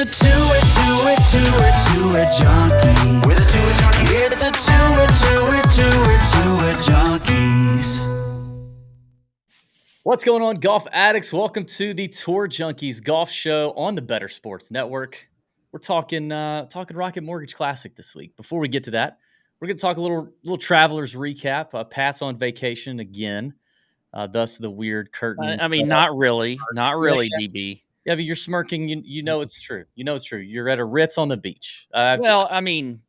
the two-it junkies. We're the two-it junkies. What's going on, golf addicts? Welcome to the Tour Junkies golf show on the Better Sports Network. We're talking Rocket Mortgage Classic this week. Before we get to that, we're going to talk a little Travelers recap. Pat's on vacation again, thus the weird curtain. I mean, not really, DB. Yeah, but you're smirking. You know it's true. You know it's true. You're at a Ritz on the beach. Well, I mean,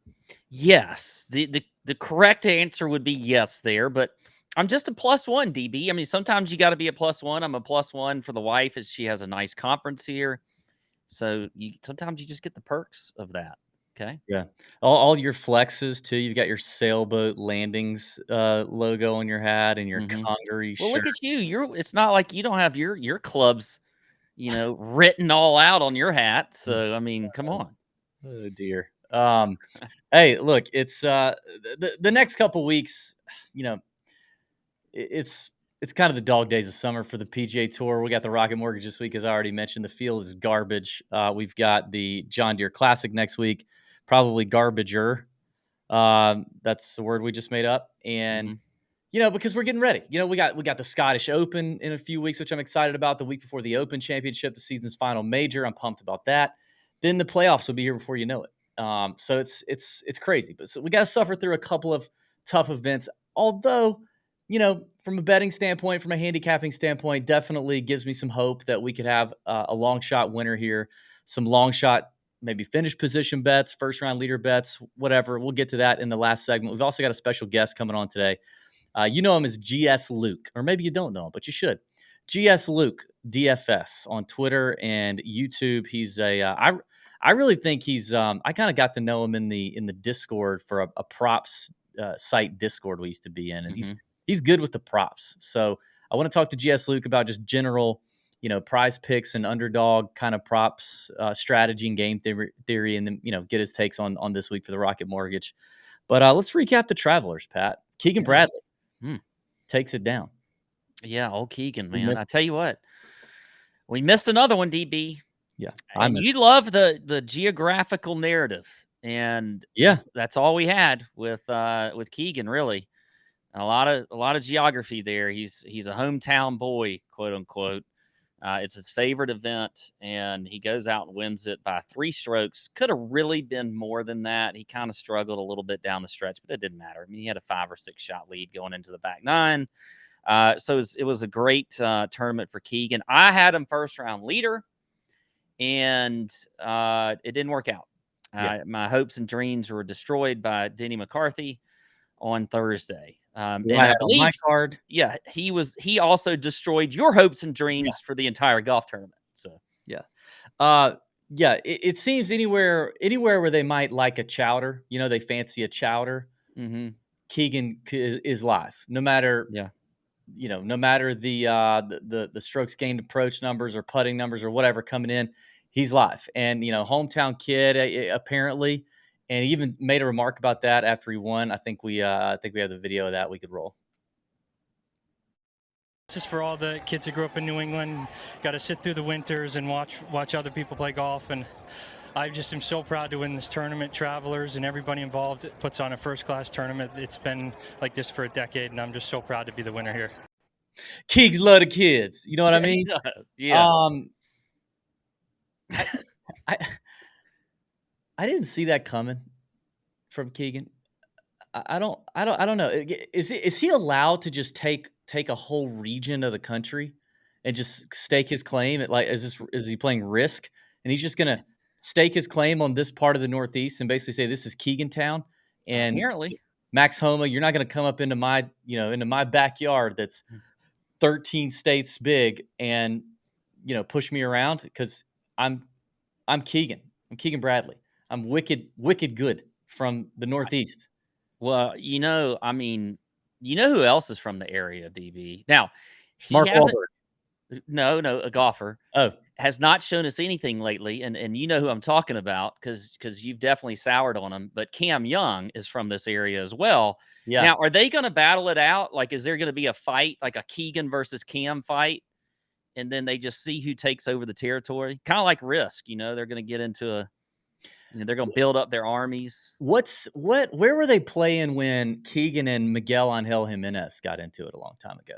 yes. The correct answer would be yes there, but I'm just a +1, DB. I mean, sometimes you got to be a +1. I'm a +1 for the wife as she has a nice conference here. So sometimes you just get the perks of that. Okay. Yeah. All your flexes too. You've got your sailboat landings logo on your hat and your Congaree Well, shirt. look at you. It's not like you don't have your clubs, written all out on your hat. So I mean, come on. Oh dear. Hey, look, it's the next couple weeks, it's kind of the dog days of summer for the PGA Tour. We got the Rocket Mortgage this week, as I already mentioned. The field is garbage. We've got the John Deere Classic next week, probably garbager. That's the word we just made up. And because we're getting ready. We got the Scottish Open in a few weeks, which I'm excited about. The week before the Open Championship, the season's final major. I'm pumped about that. Then the playoffs will be here before you know it. So it's crazy. But so we got to suffer through a couple of tough events. Although, from a betting standpoint, from a handicapping standpoint, definitely gives me some hope that we could have a long shot winner here. Some long shot, maybe finish position bets, first round leader bets, whatever. We'll get to that in the last segment. We've also got a special guest coming on today. You know him as GS Luke, or maybe you don't know him, but you should. GS Luke, DFS on Twitter and YouTube. He's I really think he's. I kind of got to know him in the Discord for a props site Discord we used to be in, and he's good with the props. So I want to talk to GS Luke about just general, prize picks and underdog kind of props strategy and game theory, and then get his takes on this week for the Rocket Mortgage. But let's recap the Travelers, Pat. Keegan Bradley takes it down. Yeah, old Keegan, man. I tell you what, we missed another one, DB. Yeah, and you love the geographical narrative, and that's all we had with Keegan. Really, a lot of geography there. He's a hometown boy, quote unquote. It's his favorite event, and he goes out and wins it by 3 strokes. Could have really been more than that. He kind of struggled a little bit down the stretch, but it didn't matter. I mean, he had a 5 or 6 shot lead going into the back 9. So it was a great tournament for Keegan. I had him first round leader, and it didn't work out. My hopes and dreams were destroyed by Denny McCarthy on Thursday. And I believe my card. Yeah, he also destroyed your hopes and dreams for the entire golf tournament. So it seems anywhere where they might like a chowder, they fancy a chowder. Keegan is live, no matter no matter the strokes gained approach numbers or putting numbers or whatever coming in, he's live. And hometown kid apparently. And he even made a remark about that after he won. I think we have the video of that we could roll. This is for all the kids that grew up in New England, got to sit through the winters and watch other people play golf. And I just am so proud to win this tournament. Travelers and everybody involved puts on a first-class tournament. It's been like this for a decade, and I'm just so proud to be the winner here. Keegs love the kids. You know what I mean? Yeah. I didn't see that coming from Keegan. I don't know. Is he allowed to just take a whole region of the country and just stake his claim? Is he playing Risk and he's just gonna stake his claim on this part of the Northeast and basically say this is Keegan Town? And apparently, Max Homa, you're not gonna come up into my backyard that's 13 states big and push me around because I'm Keegan. I'm Keegan Bradley. I'm wicked good from the Northeast. Well, I mean, who else is from the area, DB? Now, Mark Wahlberg. No, a golfer. Oh, has not shown us anything lately, and you know who I'm talking about because you've definitely soured on him. But Cam Young is from this area as well. Yeah. Now, are they going to battle it out? Like, is there going to be a fight, like a Keegan versus Cam fight and then they just see who takes over the territory. Kind of like Risk, they're going to get into they're going to build up their armies. Where were they playing when Keegan and Miguel Angel Jimenez got into it a long time ago?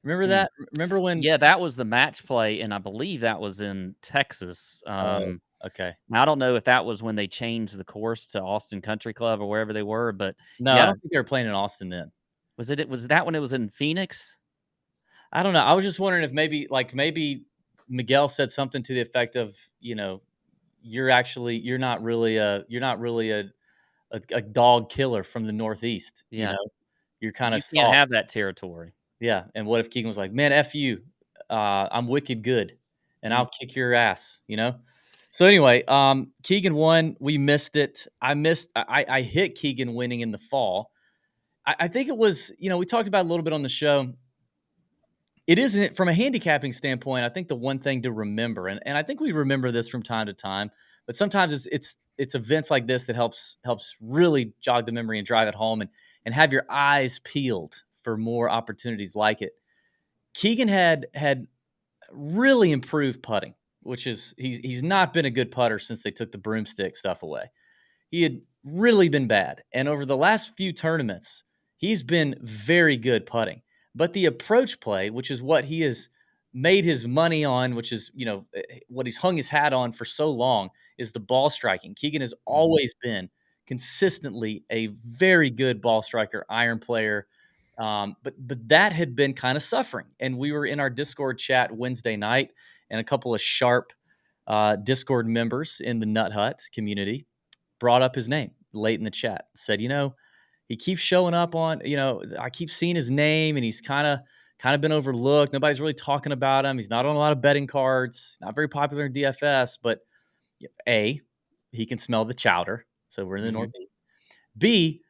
Remember that? Remember when? Yeah, that was the match play, and I believe that was in Texas. Okay. Now, I don't know if that was when they changed the course to Austin Country Club or wherever they were, but no, yeah. I don't think they were playing in Austin then. Was that when it was in Phoenix? I don't know. I was just wondering if maybe Miguel said something to the effect of, you're not really a dog killer from the Northeast. Yeah. You're kind You of can't soft. have that territory. Yeah. And what if Keegan was like, man, F you. I'm wicked good and I'll kick your ass, So anyway, Keegan won. We missed it. I hit Keegan winning in the fall. I think it was, we talked about it a little bit on the show. It isn't from a handicapping standpoint. I think the one thing to remember, and I think we remember this from time to time, but sometimes it's events like this that helps really jog the memory and drive it home and have your eyes peeled for more opportunities like it. Keegan had really improved putting, which is he's not been a good putter since they took the broomstick stuff away. He had really been bad, and over the last few tournaments, he's been very good putting. But the approach play, which is what he has made his money on, which is, what he's hung his hat on for so long, is the ball striking. Keegan has always been consistently a very good ball striker, iron player. But that had been kind of suffering. And we were in our Discord chat Wednesday night, and a couple of sharp Discord members in the Nut Hut community brought up his name late in the chat, said, he keeps showing up on, I keep seeing his name and he's kind of been overlooked. Nobody's really talking about him. He's not on a lot of betting cards, not very popular in DFS, but A, he can smell the chowder. So we're in the Northeast. B,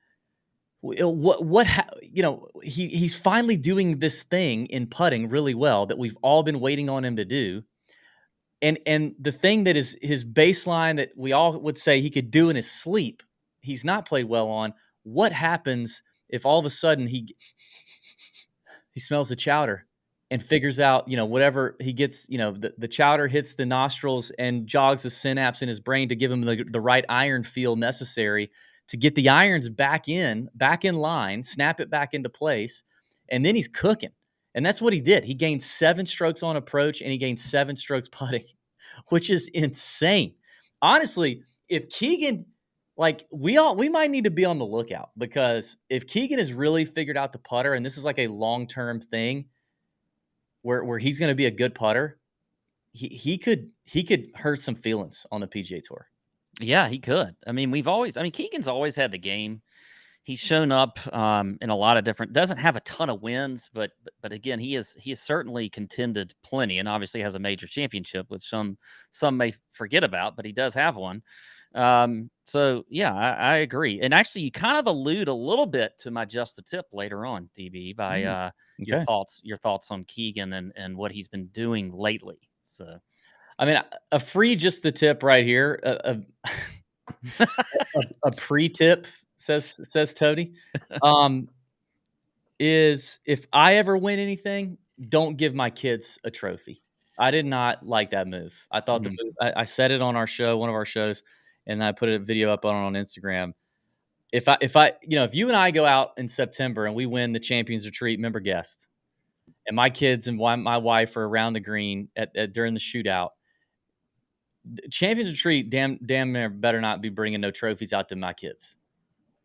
he's finally doing this thing in putting really well that we've all been waiting on him to do. And the thing that is his baseline that we all would say he could do in his sleep, he's not played well on. What happens if all of a sudden he smells the chowder and figures out, whatever he gets, the chowder hits the nostrils and jogs the synapse in his brain to give him the right iron feel necessary to get the irons back in line, snap it back into place, and then he's cooking. And that's what he did. He gained 7 strokes on approach and he gained 7 strokes putting, which is insane. Honestly, if Keegan, we might need to be on the lookout, because if Keegan has really figured out the putter, and this is like a long-term thing where he's going to be a good putter, he could hurt some feelings on the PGA Tour. Yeah, he could. Keegan's always had the game. He's shown up in a lot of different. Doesn't have a ton of wins, but again, he has certainly contended plenty, and obviously has a major championship, which some may forget about, but he does have one. So yeah, I agree. And actually, you kind of allude a little bit to my just the tip later on, DB, by your thoughts on Keegan and what he's been doing lately. So, a free just the tip right here, a pre-tip says Toady, is if I ever win anything, don't give my kids a trophy. I did not like that move. I thought the move, I said it on our show, one of our shows, and I put a video up on Instagram. If you and I go out in September and we win the Champions Retreat member guest, and my kids and my wife are around the green during the shootout, the Champions Retreat damn near better not be bringing no trophies out to my kids.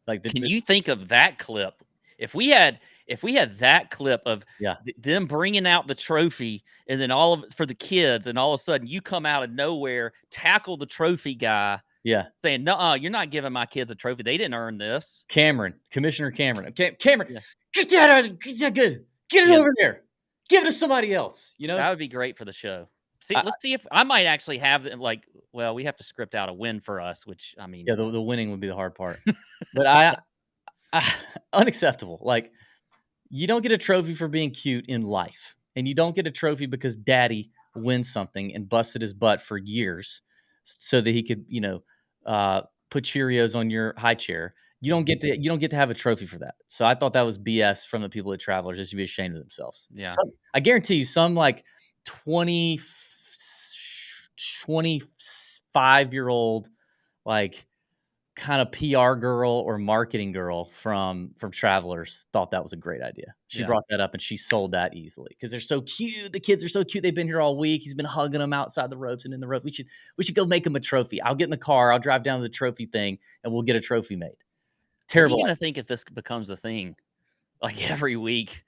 Can you think of that clip? If we had that clip of them bringing out the trophy, and then all of it for the kids, and all of a sudden you come out of nowhere, tackle the trophy guy, saying, "No, you're not giving my kids a trophy. They didn't earn this." Commissioner Cameron, get that out of good. Get it over there. Give it to somebody else. That would be great for the show. See, let's see if I might actually have them. We have to script out a win for us, which the winning would be the hard part. But I unacceptable. You don't get a trophy for being cute in life, and you don't get a trophy because daddy wins something and busted his butt for years so that he could, put Cheerios on your high chair. You don't get to have a trophy for that. So I thought that was BS from the people at Travelers. They should be ashamed of themselves. Yeah. I guarantee you some 25-year-old, like, kind of PR girl or marketing girl from Travelers thought that was a great idea. She brought that up and she sold that easily because they're so cute. The kids are so cute. They've been here all week. He's been hugging them outside the ropes and in the ropes. We should go make him a trophy. I'll get in the car. I'll drive down to the trophy thing and we'll get a trophy made. Terrible. What are you gonna think if this becomes a thing, like every week?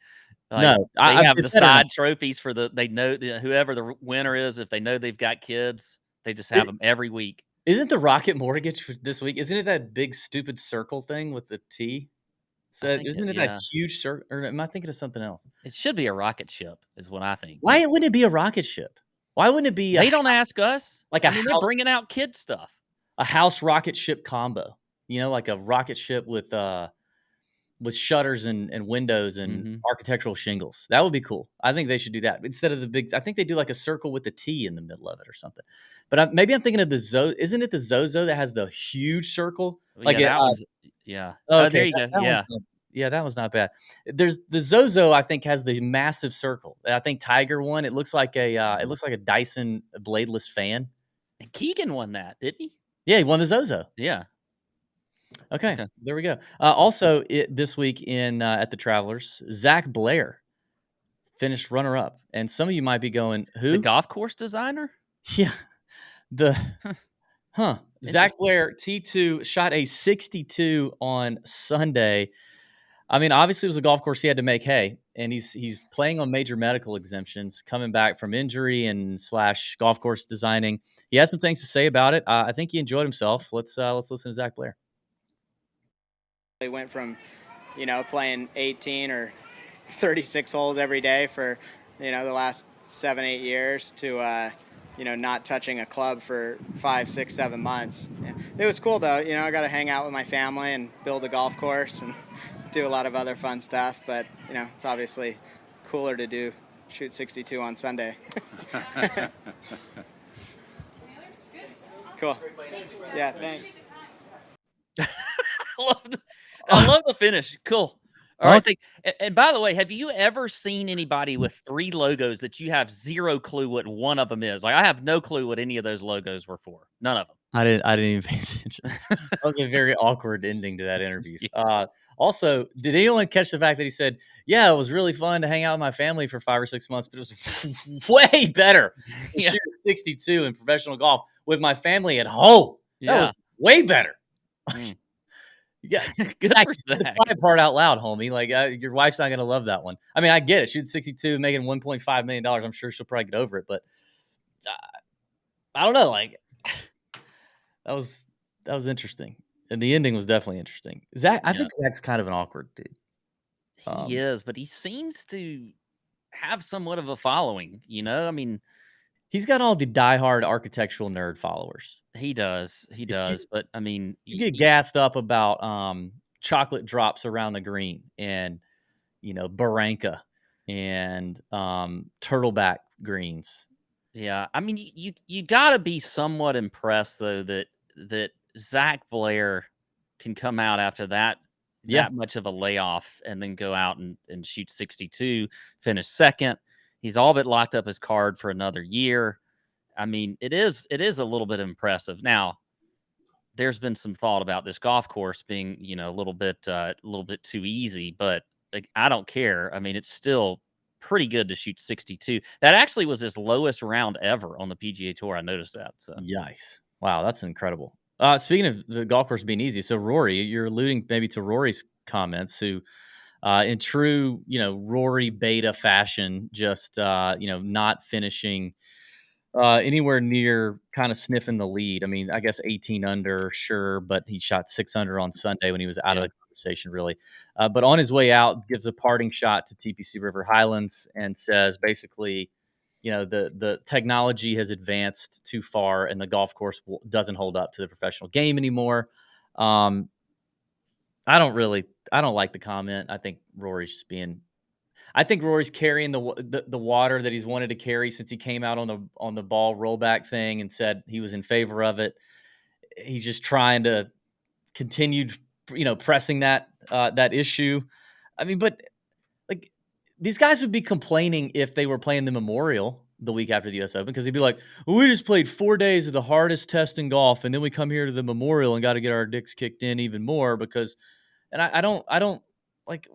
Like, no, they have the side trophies for they know whoever the winner is. If they know they've got kids, they just have them every week. Isn't the Rocket Mortgage for this week? Isn't it that big stupid circle thing with the T? So isn't it that huge circle? Or am I thinking of something else? It should be a rocket ship, is what I think. Why wouldn't it be a rocket ship? Why wouldn't it be? They don't ask us. Like they're bringing out kid stuff. A house rocket ship combo. Like a rocket ship with shutters and windows and architectural shingles. That would be cool. I think they should do that instead of the big. I think they do like a circle with a T in the middle of it or something. But maybe I'm thinking of the Zozo. Isn't it the Zozo that has the huge circle? Like that one's, yeah. Okay, there you go. Yeah, that one's not bad. There's the Zozo. I think has the massive circle. I think Tiger won. It looks like a Dyson bladeless fan. And Keegan won that, didn't he? Yeah, he won the Zozo. Yeah. Okay, there we go. Also, this week at the Travelers, Zac Blair finished runner-up. And some of you might be going, who? The golf course designer? Yeah. Zac Blair T2 shot a 62 on Sunday. I mean, obviously, it was a golf course he had to make hay, and he's playing on major medical exemptions, coming back from injury and / golf course designing. He had some things to say about it. I think he enjoyed himself. Let's listen to Zac Blair. They went from, playing 18 or 36 holes every day for, the last 7-8 years to, not touching a club for 5, 6, 7 months. It was cool though. I got to hang out with my family and build a golf course and do a lot of other fun stuff. But, it's obviously cooler to shoot 62 on Sunday. Cool. Yeah, thanks. I love the finish. Cool. All right. And by the way, have you ever seen anybody with 3 logos that you have zero clue what one of them is? Like, I have no clue what any of those logos were for. None of them. I didn't even pay attention. That was a very awkward ending to that interview. Also, did anyone catch the fact that he said, "Yeah, it was really fun to hang out with my family for 5 or 6 months, but it was way better to shoot 62 in professional golf with my family at home. That was way better." Yeah, good for Zac. The quiet part out loud, homie. Like, your wife's not gonna love that one. I mean, I get it. Shooting 62, making $1.5 million. I'm sure she'll probably get over it, but I don't know. Like, that was interesting, and the ending was definitely interesting. Zac, I think Zac's kind of an awkward dude. He is, but he seems to have somewhat of a following. I mean, he's got all the diehard architectural nerd followers. He does. But I mean, you get gassed up about chocolate drops around the green and Barranca and turtleback greens. Yeah, I mean, you got to be somewhat impressed though that Zac Blair can come out after that much of a layoff and then go out and shoot 62, finish second. He's all but locked up his card for another year. I mean, it is a little bit impressive. Now, there's been some thought about this golf course being, a little bit too easy, but like, I don't care. I mean, it's still pretty good to shoot 62. That actually was his lowest round ever on the PGA Tour. I noticed that. So, yikes! Wow, that's incredible. Speaking of the golf course being easy, so Rory, you're alluding maybe to Rory's comments, who, in true, Rory beta fashion, just not finishing anywhere near kind of sniffing the lead. I mean, I guess 18 under, sure, but he shot 6 under on Sunday when he was out of the conversation, really. But on his way out, gives a parting shot to TPC River Highlands and says, basically, the technology has advanced too far and the golf course doesn't hold up to the professional game anymore. I don't like the comment. I think Rory's carrying the water that he's wanted to carry since he came out on the ball rollback thing and said he was in favor of it. He's just trying to continue, pressing that issue. I mean, but like, these guys would be complaining if they were playing the Memorial, the week after the U.S. Open because he'd be like, well, we just played 4 days of the hardest test in golf, and then we come here to the Memorial and got to get our dicks kicked in even more because, and I don't like,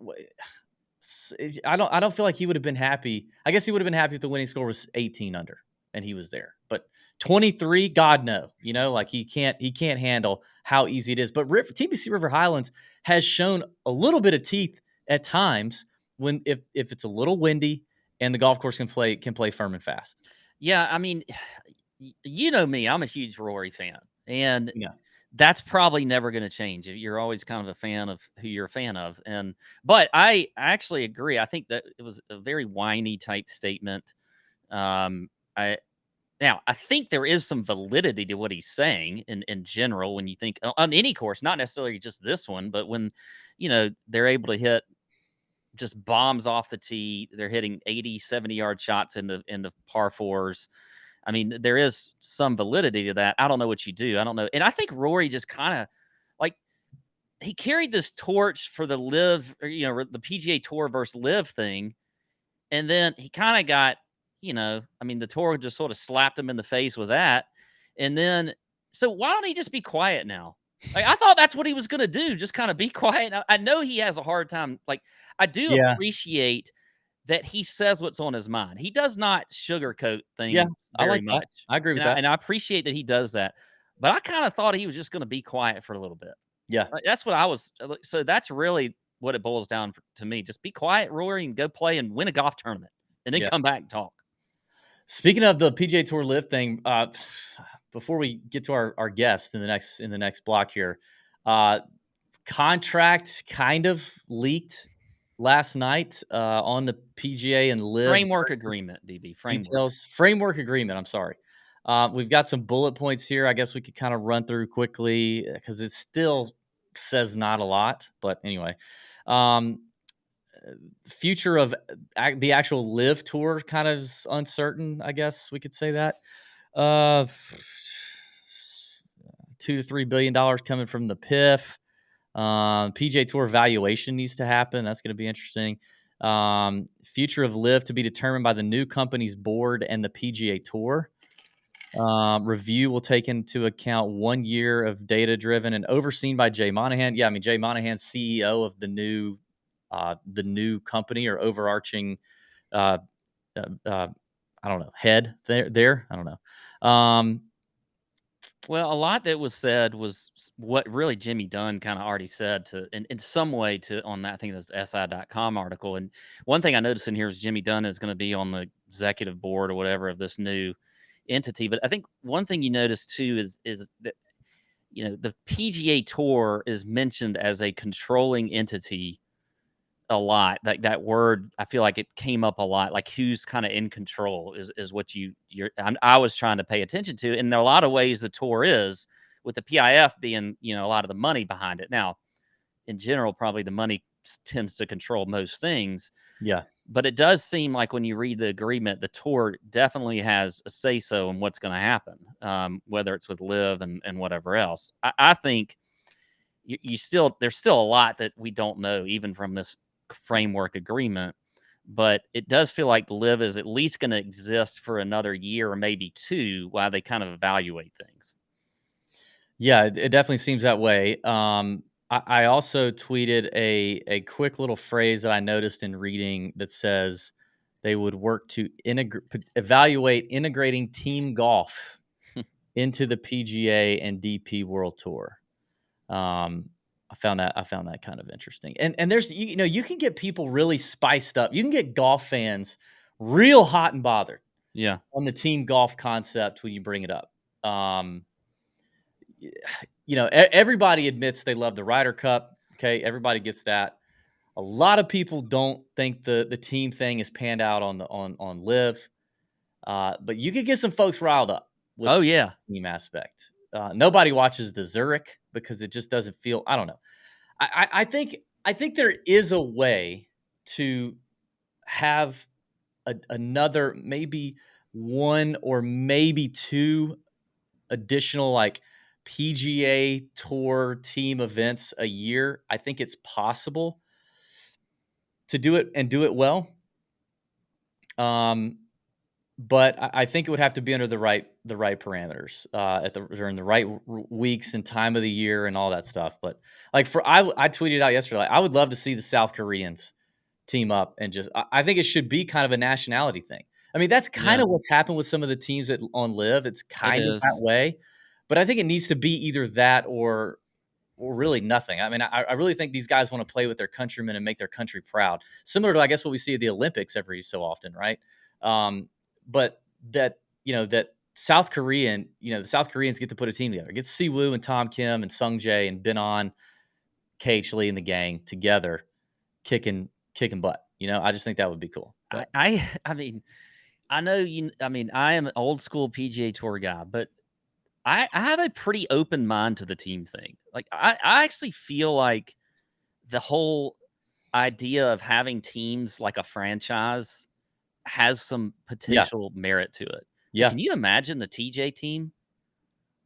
I don't feel like he would have been happy. I guess he would have been happy if the winning score was 18 under and he was there, but 23, God no, like he can't handle how easy it is. But TPC River Highlands has shown a little bit of teeth at times when if it's a little windy and the golf course can play firm and fast. Yeah, I mean, you know me, I'm a huge Rory fan, and Yeah. that's probably never going to change. You're always kind of a fan of who you're a fan of, but I actually agree. I think that it was a very whiny type statement. I think there is some validity to what he's saying in general when you think on any course, not necessarily just this one, but when they're able to hit just bombs off the tee, they're hitting 80, 70-yard shots in the par fours. I mean, there is some validity to that. I don't know what you do. I don't know. And I think Rory just kind of like he carried this torch for the LIV, or, the PGA Tour versus LIV thing. And then he kind of got, the tour just sort of slapped him in the face with that. And then, so why don't he just be quiet now? Like, I thought that's what he was going to do. Just kind of be quiet. I know he has a hard time. Like, I do appreciate that he says what's on his mind. He does not sugarcoat things very much. That. I agree with that. And I appreciate that he does that. But I kind of thought he was just going to be quiet for a little bit. Yeah. That's what I was. So that's really what it boils down to me. Just be quiet, Rory, and go play and win a golf tournament. And then come back and talk. Speaking of the PGA Tour LIV thing, before we get to our guest in the next block here, contract kind of leaked last night on the PGA and LIV framework agreement. DB framework agreement. I'm sorry. We've got some bullet points here. I guess we could kind of run through quickly because it still says not a lot, but anyway. Future of the actual LIV tour kind of is uncertain, I guess we could say that. $2 to $3 billion coming from the PIF. PGA Tour valuation needs to happen. That's going to be interesting. Future of LIV to be determined by the new company's board and the PGA Tour. Review will take into account 1 year of data driven and overseen by Jay Monahan. Yeah, I mean, Jay Monahan's CEO of the new company or overarching, I don't know, head there. I don't know. Well, a lot that was said was what really Jimmy Dunn kind of already said in some way on that. I think that's the SI.com article. And one thing I noticed in here is Jimmy Dunn is going to be on the executive board or whatever of this new entity. But I think one thing you notice too is that, the PGA Tour is mentioned as a controlling entity a lot. Like that word, I feel like it came up a lot. Like who's kind of in control is what I was trying to pay attention to. And there are a lot of ways the tour is, with the PIF being, a lot of the money behind it. Now, in general, probably the money tends to control most things. Yeah. But it does seem like when you read the agreement, the tour definitely has a say-so in what's going to happen, whether it's with LIV and whatever else. I think there's still a lot that we don't know, even from this framework agreement, but it does feel like LIV is at least going to exist for another year or maybe two while they kind of evaluate things. Yeah, it definitely seems that way. I also tweeted a quick little phrase that I noticed in reading that says they would work to evaluate integrating team golf into the PGA and DP World Tour. I found that kind of interesting. And there's you can get people really spiced up. You can get golf fans real hot and bothered. Yeah. On the team golf concept when you bring it up. Everybody admits they love the Ryder Cup. Okay, everybody gets that. A lot of people don't think the team thing is panned out on LIV. But you could get some folks riled up with the team aspect. Nobody watches the Zurich because it just doesn't feel. I don't know. I think there is a way to have another, maybe one or maybe two additional like PGA Tour team events a year. I think it's possible to do it and do it well. but I think it would have to be under the right parameters during the right weeks and time of the year and all that stuff. But like I tweeted out yesterday, like, I would love to see the South Koreans team up and just I think it should be kind of a nationality thing. I mean, that's kind of what's happened with some of the teams on LIV. It's kind of that way, but I think it needs to be either that or really nothing. I mean, I really think these guys want to play with their countrymen and make their country proud, similar to I guess what we see at the Olympics every so often, right? But that that South Korean, the South Koreans get to put a team together. Get Siwoo and Tom Kim and Sung Jae and Benon, KH Lee and the gang together, kicking butt. I just think that would be cool. But I mean, I know I am an old school PGA Tour guy, but I have a pretty open mind to the team thing. Like I actually feel like the whole idea of having teams like a franchise has some potential merit to it. Yeah. Can you imagine the TJ team?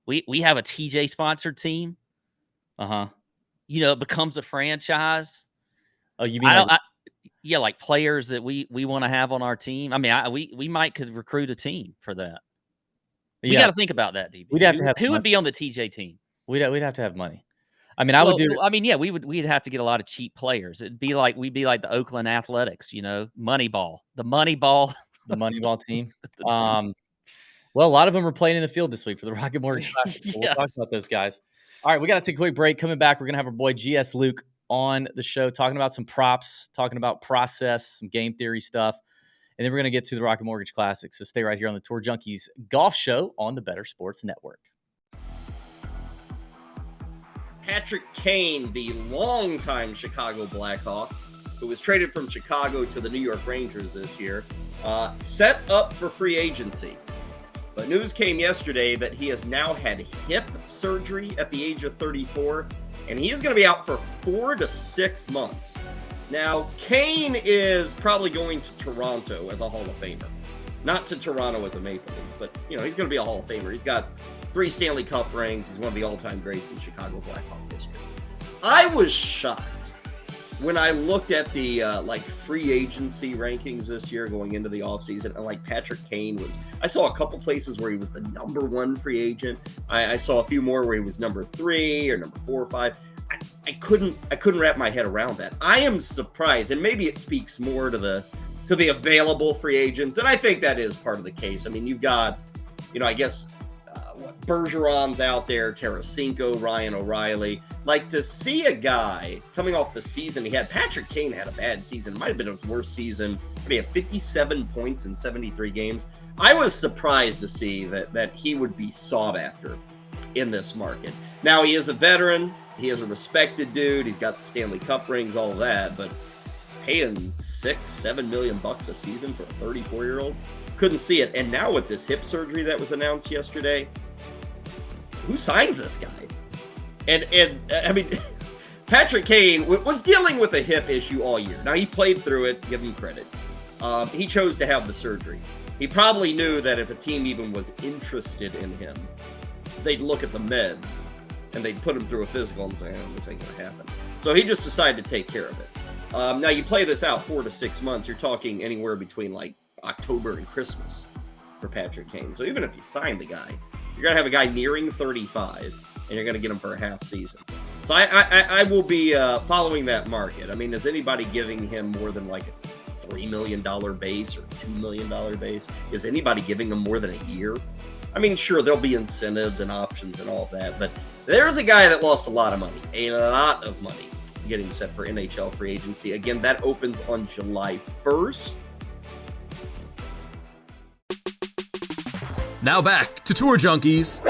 We have a TJ sponsored team. It becomes a franchise. Oh, you mean like players that we want to have on our team. I mean, we might could recruit a team for that. We got to think about that, DB. We'd have to have who would be on the TJ team? We'd have to have money. I mean, we'd have to get a lot of cheap players. We'd be like the Oakland Athletics, Moneyball, the Moneyball team. Well, a lot of them are playing in the field this week for the Rocket Mortgage Classic. So we'll talk about those guys. All right, we got to take a quick break. Coming back, we're going to have our boy GS Luke on the show talking about some props, talking about process, some game theory stuff. And then we're going to get to the Rocket Mortgage Classic. So stay right here on the Tour Junkies Golf Show on the Better Sports Network. Patrick Kane, the longtime Chicago Blackhawk, who was traded from Chicago to the New York Rangers this year, set up for free agency. But news came yesterday that he has now had hip surgery at the age of 34, and he is going to be out for 4 to 6 months. Now, Kane is probably going to Toronto as a Hall of Famer. Not to Toronto as a Maple Leaf, but, he's going to be a Hall of Famer. He's got 3 Stanley Cup rings. He's one of the all-time greats in Chicago Blackhawk history. I was shocked when I looked at the, free agency rankings this year going into the offseason, and, Patrick Kane I saw a couple places where he was the number 1 free agent. I saw a few more where he was number 3 or number 4 or 5. I couldn't wrap my head around that. I am surprised, and maybe it speaks more to the available free agents, and I think that is part of the case. I mean, you've got, Bergeron's out there, Tarasenko, Ryan O'Reilly. To see a guy coming off the season he had, Patrick Kane had a bad season. It might have been his worst season. He had 57 points in 73 games. I was surprised to see that he would be sought after in this market. Now, he is a veteran. He is a respected dude. He's got the Stanley Cup rings, all of that, but paying $6-7 million a season for a 34-year-old, couldn't see it. And now with this hip surgery that was announced yesterday, who signs this guy? And I mean, Patrick Kane was dealing with a hip issue all year. Now, he played through it, give him credit. He chose to have the surgery. He probably knew that if a team even was interested in him, they'd look at the meds and they'd put him through a physical and say, this ain't going to happen. So he just decided to take care of it. Now, you play this out 4 to 6 months, you're talking anywhere between October and Christmas for Patrick Kane. So even if you sign the guy, you're going to have a guy nearing 35, and you're going to get him for a half season. So I will be following that market. I mean, is anybody giving him more than a $3 million base or $2 million base? Is anybody giving him more than a year? I mean, sure, there'll be incentives and options and all of that, but there's a guy that lost a lot of money getting set for NHL free agency. Again, that opens on July 1st. Now back to Tour Junkies.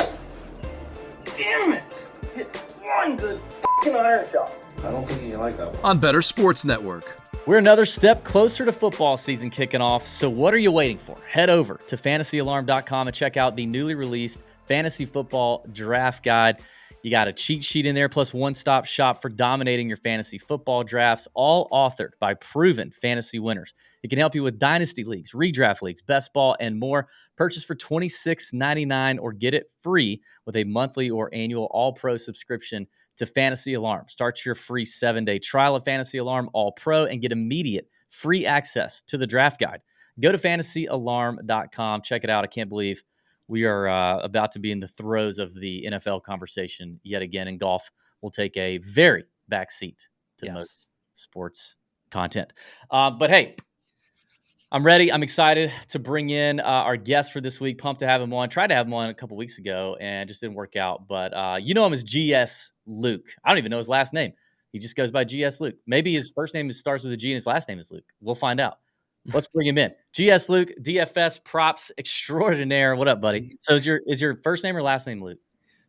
Damn it! Hit one good f***ing iron shot. I don't think you like that one. On Better Sports Network. We're another step closer to football season kicking off, so what are you waiting for? Head over to fantasyalarm.com and check out the newly released Fantasy Football Draft Guide. You got a cheat sheet in there, plus one-stop shop for dominating your fantasy football drafts, all authored by proven fantasy winners. It can help you with dynasty leagues, redraft leagues, best ball, and more. Purchase for $26.99 or get it free with a monthly or annual all-pro subscription to Fantasy Alarm. Start your free 7-day trial of Fantasy Alarm All-Pro and get immediate free access to the draft guide. Go to fantasyalarm.com. Check it out. I can't believe we are about to be in the throes of the NFL conversation yet again, and golf will take a very backseat to most sports content. But hey, I'm ready. I'm excited to bring in our guest for this week. Pumped to have him on. Tried to have him on a couple weeks ago and just didn't work out. But you know him as GS Luke. I don't even know his last name. He just goes by GS Luke. Maybe his first name starts with a G and his last name is Luke. We'll find out. Let's bring him in. GS Luke, DFS props extraordinaire. What up, buddy? So is your first name or last name Luke?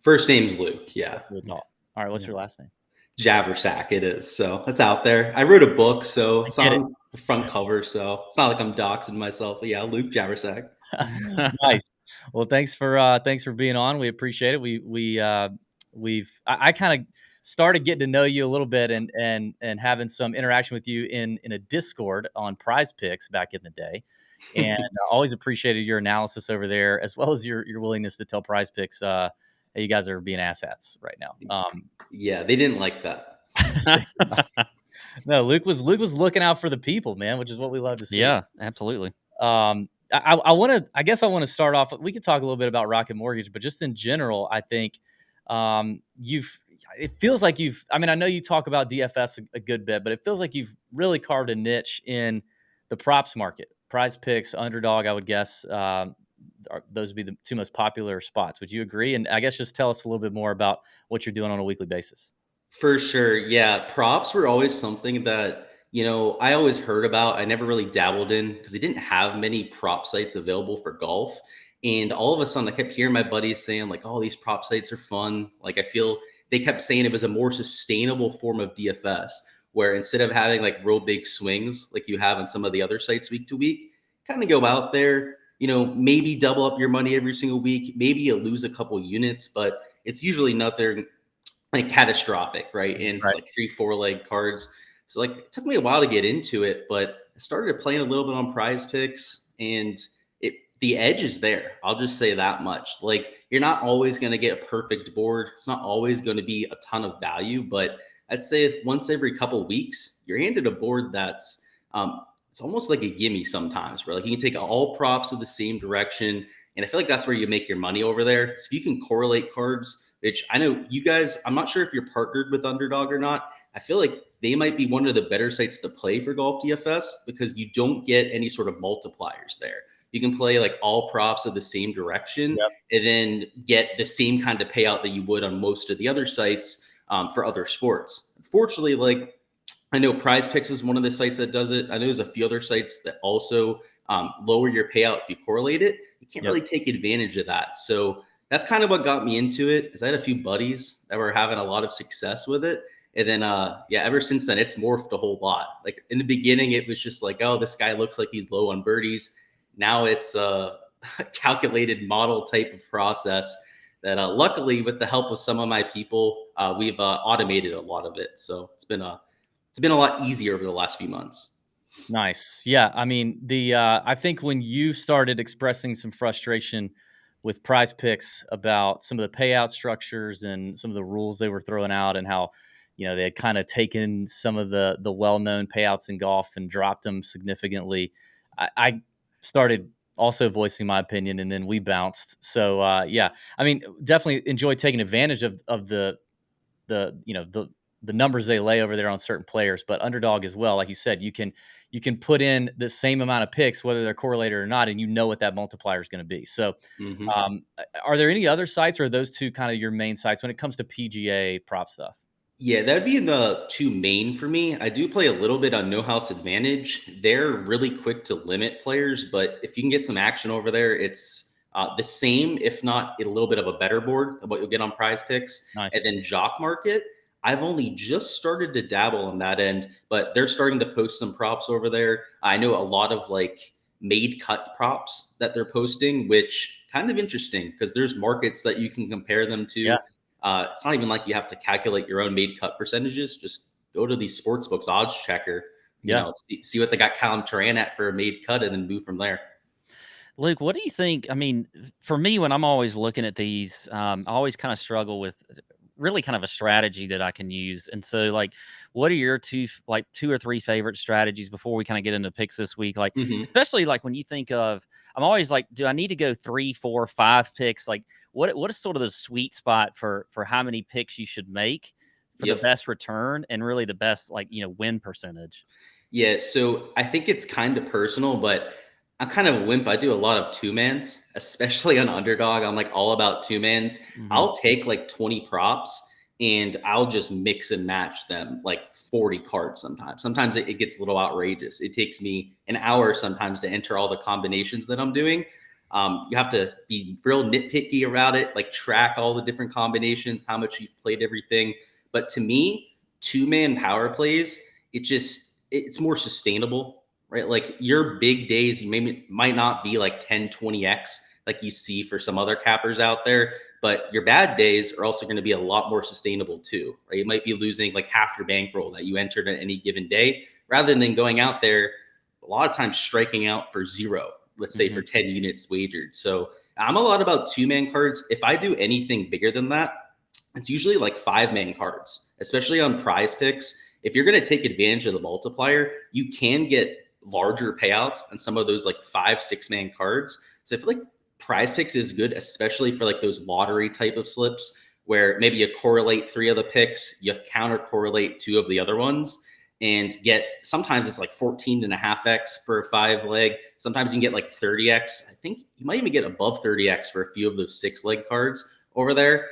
First name's Luke. Yeah. All right. What's your last name? Javersack. It is. So it's out there. I wrote a book, so it's on the front cover. So it's not like I'm doxing myself. But yeah, Luke Javersack. Nice. Well, thanks for being on. We appreciate it. I kind of started getting to know you a little bit and having some interaction with you in a Discord on Prize Picks back in the day, and I always appreciated your analysis over there, as well as your willingness to tell Prize Picks that you guys are being asshats right now. Yeah, they didn't like that. No, Luke was looking out for the people, man, which is what we love to see. Yeah, absolutely. I guess I want to start off. We could talk a little bit about Rocket Mortgage, but just in general, I think it feels like I know you talk about DFS a good bit, but it feels like you've really carved a niche in the props market. Prize Picks, Underdog, I would guess, those would be the two most popular spots. Would you agree? And I guess just tell us a little bit more about what you're doing on a weekly basis. For sure. Yeah. Props were always something that, I always heard about. I never really dabbled in because they didn't have many prop sites available for golf. And all of a sudden I kept hearing my buddies saying like, oh, these prop sites are fun. Like I feel they kept saying it was a more sustainable form of DFS, where instead of having like real big swings like you have on some of the other sites week to week, kind of go out there, maybe double up your money every single week. Maybe you lose a couple units, but it's usually nothing like catastrophic, right? And it's like 3-4 leg cards. So like it took me a while to get into it, but I started playing a little bit on Prize Picks, and the edge is there. I'll just say that much. Like you're not always going to get a perfect board. It's not always going to be a ton of value, but I'd say once every couple weeks, you're handed a board that's it's almost like a gimme sometimes, where like you can take all props of the same direction. And I feel like that's where you make your money over there. So if you can correlate cards, which I know you guys, I'm not sure if you're partnered with Underdog or not. I feel like they might be one of the better sites to play for golf DFS because you don't get any sort of multipliers there. You can play like all props of the same direction and then get the same kind of payout that you would on most of the other sites for other sports. Unfortunately, like I know Prize Picks is one of the sites that does it. I know there's a few other sites that also lower your payout if you correlate it. You can't really take advantage of that. So that's kind of what got me into it, is I had a few buddies that were having a lot of success with it. And then, ever since then, it's morphed a whole lot. Like in the beginning, it was just like, oh, this guy looks like he's low on birdies. Now it's a calculated model type of process that luckily, with the help of some of my people, we've automated a lot of it. So it's been a lot easier over the last few months. Nice. Yeah. I mean, I think when you started expressing some frustration with Prize Picks about some of the payout structures and some of the rules they were throwing out, and how, they had kind of taken some of the well-known payouts in golf and dropped them significantly, I started also voicing my opinion, and then we bounced. So, I mean, definitely enjoy taking advantage of the numbers they lay over there on certain players, but Underdog as well. Like you said, you can put in the same amount of picks, whether they're correlated or not, and you know what that multiplier is going to be. So are there any other sites, or are those two kind of your main sites when it comes to PGA prop stuff? Yeah, that'd be the two main for me. I do play a little bit on No House Advantage. They're really quick to limit players, but if you can get some action over there, it's the same, if not a little bit of a better board than what you'll get on Prize Picks. Nice. And then Jock Market, I've only just started to dabble on that end, but they're starting to post some props over there. I know a lot of like made cut props that they're posting, which kind of interesting because there's markets that you can compare them to. Yeah. It's not even like you have to calculate your own made cut percentages. Just go to these sports books odds checker, see what they got Callum Turan at for a made cut, and then move from there. Luke, what do you think? I mean, for me, when I'm always looking at these, I always kind of struggle with really kind of a strategy that I can use. And so like what are your two or three favorite strategies before we kind of get into picks this week? Like, especially like when you think of, I'm always like, do I need to go 3, 4, 5 picks? Like, what is sort of the sweet spot for how many picks you should make for the best return and really the best, like, win percentage? Yeah, so I think it's kind of personal, but I'm kind of a wimp. I do a lot of two-mans, especially on underdog. I'm like all about two-mans. I'll take like 20 props and I'll just mix and match them like 40 cards sometimes. Sometimes it gets a little outrageous. It takes me an hour sometimes to enter all the combinations that I'm doing. You have to be real nitpicky about it, like track all the different combinations, how much you've played everything. But to me, two-man power plays, it's more sustainable, right? Like your big days, you might not be like 10, 20x like you see for some other cappers out there, but your bad days are also going to be a lot more sustainable too, right? You might be losing like half your bankroll that you entered at any given day, rather than going out there a lot of times striking out for 0, let's say for 10 units wagered. So I'm a lot about two-man cards. If I do anything bigger than that, it's usually like 5-man cards, especially on prize picks. If you're going to take advantage of the multiplier, you can get larger payouts on some of those like 5, 6-man cards. So I feel like prize picks is good, especially for like those lottery type of slips where maybe you correlate 3 of the picks, you counter correlate 2 of the other ones, and get, sometimes it's like 14.5x for a 5-leg. Sometimes you can get like 30x. I think you might even get above 30x for a few of those 6-leg cards over there.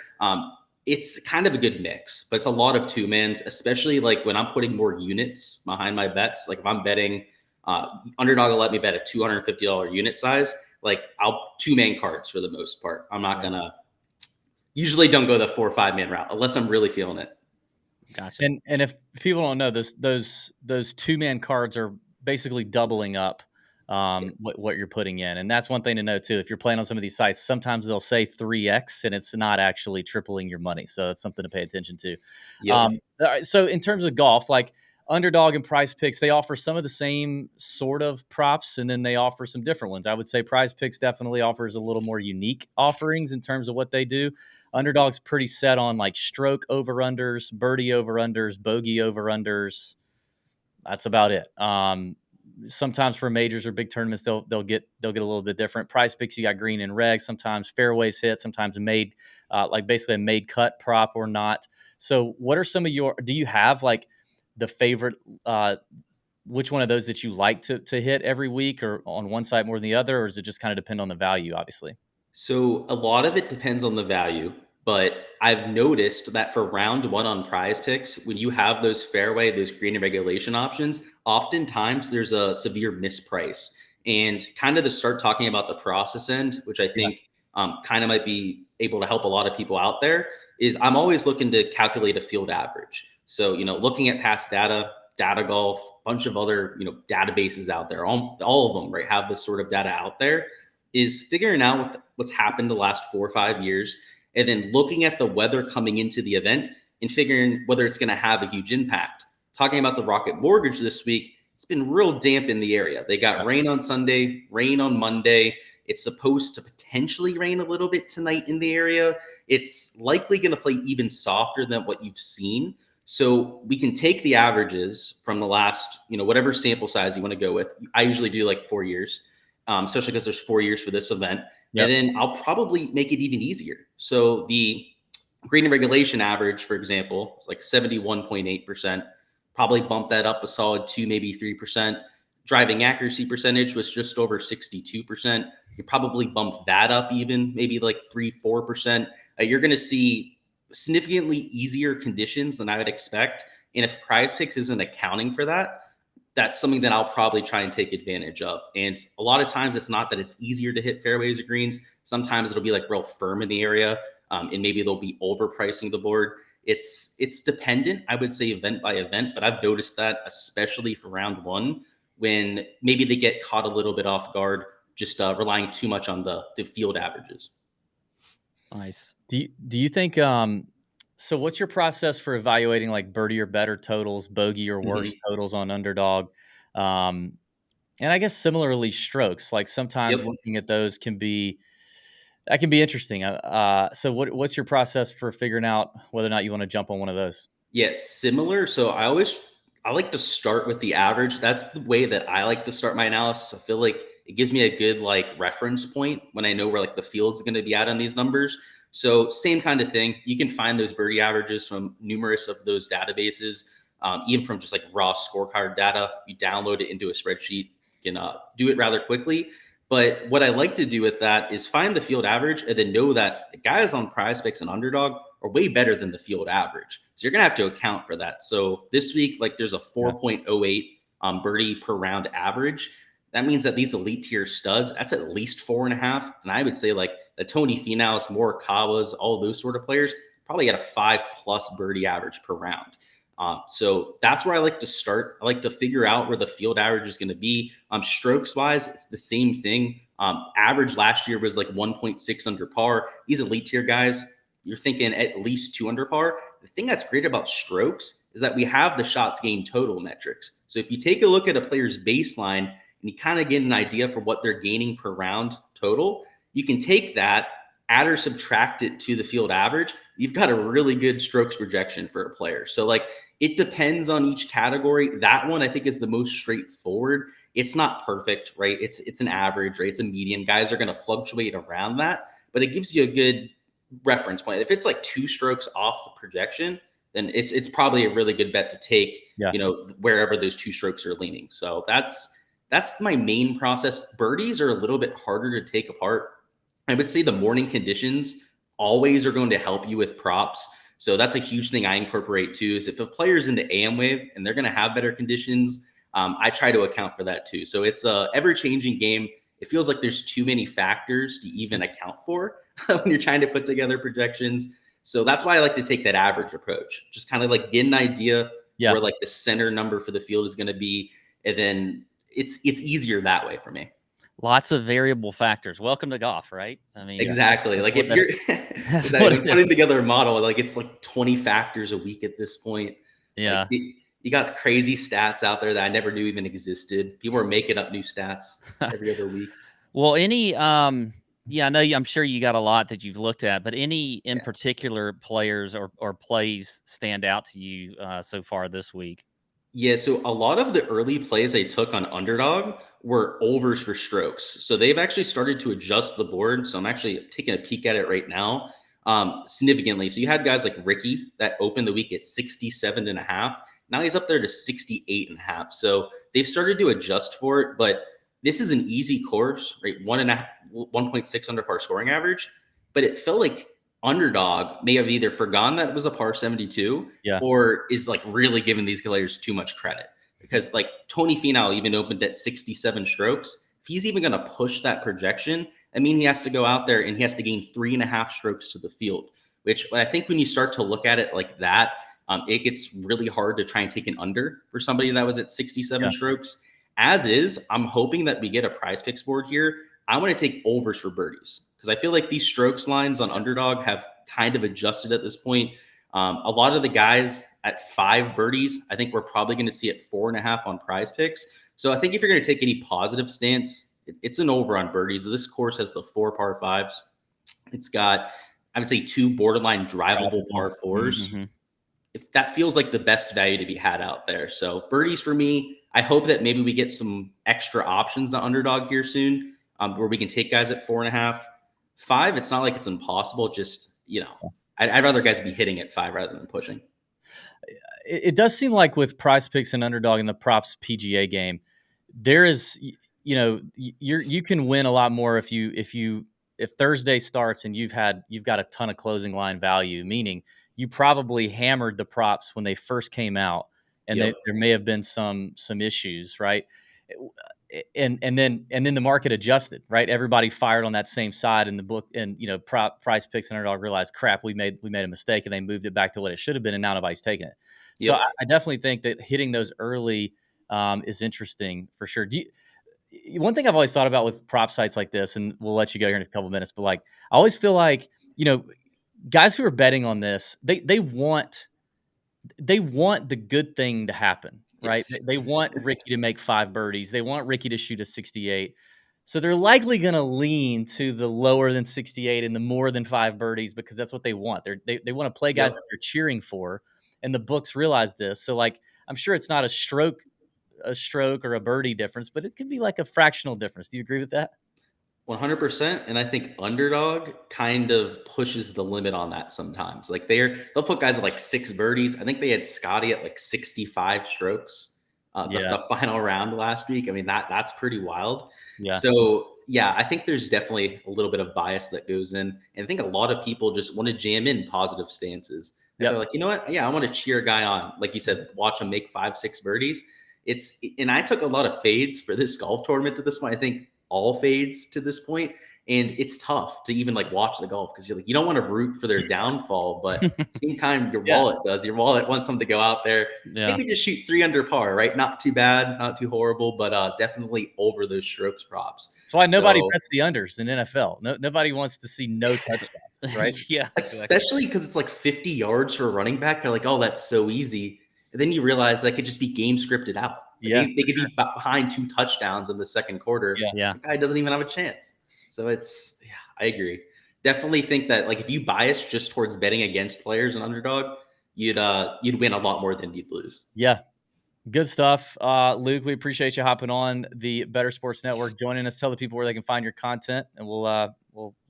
It's kind of a good mix, but it's a lot of two-mans, especially like when I'm putting more units behind my bets. Like if I'm betting, underdog will let me bet a $250 unit size. Like I'll two-man cards for the most part. I'm not gonna, usually don't go the 4 or 5-man route unless I'm really feeling it. Gotcha. And if people don't know this, those two-man cards are basically doubling up what you're putting in. And that's one thing to know too. If you're playing on some of these sites, sometimes they'll say 3x and it's not actually tripling your money. So that's something to pay attention to. All right, so in terms of golf, like underdog and prize picks, they offer some of the same sort of props, and then they offer some different ones. I would say prize picks definitely offers a little more unique offerings in terms of what they do. Underdog's pretty set on like stroke over-unders, birdie over-unders, bogey over-unders. That's about it. Sometimes for majors or big tournaments, they'll get a little bit different. Prize picks, you got green and reg. Sometimes fairways hit. Sometimes made, like basically a made cut prop or not. So, what are some of your? Do you have like the favorite? Which one of those that you like to hit every week, or on one side more than the other, or does it just kind of depend on the value? Obviously. So a lot of it depends on the value, but I've noticed that for round 1 on prize picks, when you have those fairway, those green and regulation options, oftentimes there's a severe misprice. And kind of to start talking about the process end, which I think kind of might be able to help a lot of people out there, is I'm always looking to calculate a field average. So, looking at past data, data golf, bunch of other, databases out there, all of them, right, have this sort of data out there, is figuring out what's happened the last 4 or 5 years, and then looking at the weather coming into the event and figuring whether it's going to have a huge impact. Talking about the Rocket Mortgage this week, it's been real damp in the area. They got rain on Sunday, rain on Monday. It's supposed to potentially rain a little bit tonight in the area. It's likely going to play even softer than what you've seen. So we can take the averages from the last, whatever sample size you want to go with. I usually do like 4 years. Especially because there's 4 years for this event. Yep. And then I'll probably make it even easier. So the green and regulation average, for example, is like 71.8%. Probably bump that up a solid 2, maybe 3%. Driving accuracy percentage was just over 62%. You probably bump that up even maybe like 3, 4%. You're going to see significantly easier conditions than I would expect. And if prize picks isn't accounting for that, that's something that I'll probably try and take advantage of. And a lot of times it's not that it's easier to hit fairways or greens. Sometimes it'll be like real firm in the area, and maybe they'll be overpricing the board. It's dependent, I would say, event by event, but I've noticed that especially for round 1, when maybe they get caught a little bit off guard, just relying too much on the field averages. Nice. Do you think so what's your process for evaluating like birdie or better totals, bogey or worse totals on underdog? And I guess similarly strokes, like sometimes looking at those can be interesting. So what's your process for figuring out whether or not you want to jump on one of those? Yeah, similar. So I like to start with the average. That's the way that I like to start my analysis. I feel like it gives me a good like reference point when I know where like the field's going to be at on these numbers. So same kind of thing. You can find those birdie averages from numerous of those databases, even from just like raw scorecard data. You download it into a spreadsheet, you can do it rather quickly. But what I like to do with that is find the field average and then know that the guys on Prize Picks and Underdog are way better than the field average. So you're going to have to account for that. So this week, like there's a 4.08 birdie per round average. That means that these elite tier studs, that's at least 4.5. And I would say like the Tony Finau's, Morikawa's, all those sort of players probably get a 5+ birdie average per round. So that's where I like to start. I like to figure out where the field average is going to be. Strokes wise, it's the same thing. Average last year was like 1.6 under par. These elite tier guys, you're thinking at least 2 under par. The thing that's great about strokes is that we have the shots gained total metrics. So if you take a look at a player's baseline and you kind of get an idea for what they're gaining per round total, you can take that, add or subtract it to the field average. You've got a really good strokes projection for a player. So like it depends on each category. That one I think is the most straightforward. It's not perfect, right? It's an average, right? It's a median. Guys are going to fluctuate around that, but it gives you a good reference point. If it's like 2 strokes off the projection, then it's probably a really good bet to take, wherever those 2 strokes are leaning. So that's my main process. Birdies are a little bit harder to take apart. I would say the morning conditions always are going to help you with props. So that's a huge thing I incorporate too, is if a player's in the AM wave and they're going to have better conditions, I try to account for that too. So it's a ever-changing game. It feels like there's too many factors to even account for when you're trying to put together projections. So that's why I like to take that average approach. Just kind of like get an idea where like the center number for the field is going to be. And then it's easier that way for me. Lots of variable factors. Welcome to golf, right? I mean, exactly. Like if you're putting together a model, like it's like 20 factors a week at this point. Yeah. Like you got crazy stats out there that I never knew even existed. People are making up new stats every other week. Well, any, I know I'm sure you got a lot that you've looked at, but any in particular players or plays stand out to you so far this week? Yeah, so a lot of the early plays I took on Underdog were overs for strokes. So they've actually started to adjust the board. So I'm actually taking a peek at it right now significantly. So you had guys like Ricky that opened the week at 67.5. Now he's up there to 68.5. So they've started to adjust for it, but this is an easy course, right? 1.6 under par scoring average, but it felt like Underdog may have either forgotten that it was a par 72 or is like really giving these players too much credit, because like Tony Finau even opened at 67 strokes. If he's even going to push that projection, I mean, he has to go out there and he has to gain 3.5 strokes to the field, which I think when you start to look at it like that, it gets really hard to try and take an under for somebody that was at 67 strokes. As is, I'm hoping that we get a Prize Picks board here. I want to take overs for birdies, because I feel like these strokes lines on Underdog have kind of adjusted at this point. A lot of the guys at 5 birdies, I think we're probably going to see at 4.5 on Prize Picks. So I think if you're going to take any positive stance, it's an over on birdies. This course has the 4 par 5s. It's got, I would say, 2 borderline drivable par 4s. Mm-hmm. If that feels like the best value to be had out there. So birdies for me. I hope that maybe we get some extra options on Underdog here soon, where we can take guys at 4.5. 5, it's not like it's impossible. Just, I'd rather guys be hitting at 5 rather than pushing. It does seem like with Prize Picks and Underdog in the props PGA game, there is, you can win a lot more if Thursday starts and you've got a ton of closing line value, meaning you probably hammered the props when they first came out, and there may have been some issues, right? And then the market adjusted, right? Everybody fired on that same side in the book, and Prize Picks and Underdog realized, crap, we made a mistake, and they moved it back to what it should have been, and now nobody's taking it. So I definitely think that hitting those early is interesting for sure. One thing I've always thought about with prop sites like this, and we'll let you go here in a couple of minutes, but like I always feel like guys who are betting on this, they want the good thing to happen. Right. Yes. They want Ricky to make 5 birdies. They want Ricky to shoot a 68. So they're likely going to lean to the lower than 68 and the more than 5 birdies, because that's what they want. They want to play guys that they're cheering for. and the books realize this. So like, I'm sure it's not a stroke or a birdie difference, but it could be like a fractional difference. Do you agree with that? 100%. And I think underdog kind of pushes the limit on that sometimes. Like they'll put guys at like 6 birdies. I think they had Scotty at like 65 strokes the final round last week. I mean, that's pretty wild. Yeah. So yeah, I think there's definitely a little bit of bias that goes in. And I think a lot of people just want to jam in positive stances. And they're like, you know what? Yeah, I want to cheer a guy on. Like you said, watch him make 5-6 birdies. And I took a lot of fades for this golf tournament to this point. I think all fades to this point, and it's tough to even like watch the golf because you're like, you don't want to root for their downfall, but same time your wallet does. Your wallet wants them to go out there. Maybe just shoot 3 under par, right? Not too bad, not too horrible, but definitely over those strokes props. That's why nobody bets the unders in NFL. Nobody wants to see no touchdowns, right? Especially because it's like 50 yards for a running back. You're like, oh, that's so easy. And then you realize that could just be game scripted out. They could be behind 2 touchdowns in the second quarter. The guy doesn't even have a chance. So I agree. Definitely think that like if you bias just towards betting against players and underdog, you'd win a lot more than you'd lose. Yeah. Good stuff. Luke, we appreciate you hopping on the Better Sports Network, joining us. Tell the people where they can find your content, and we'll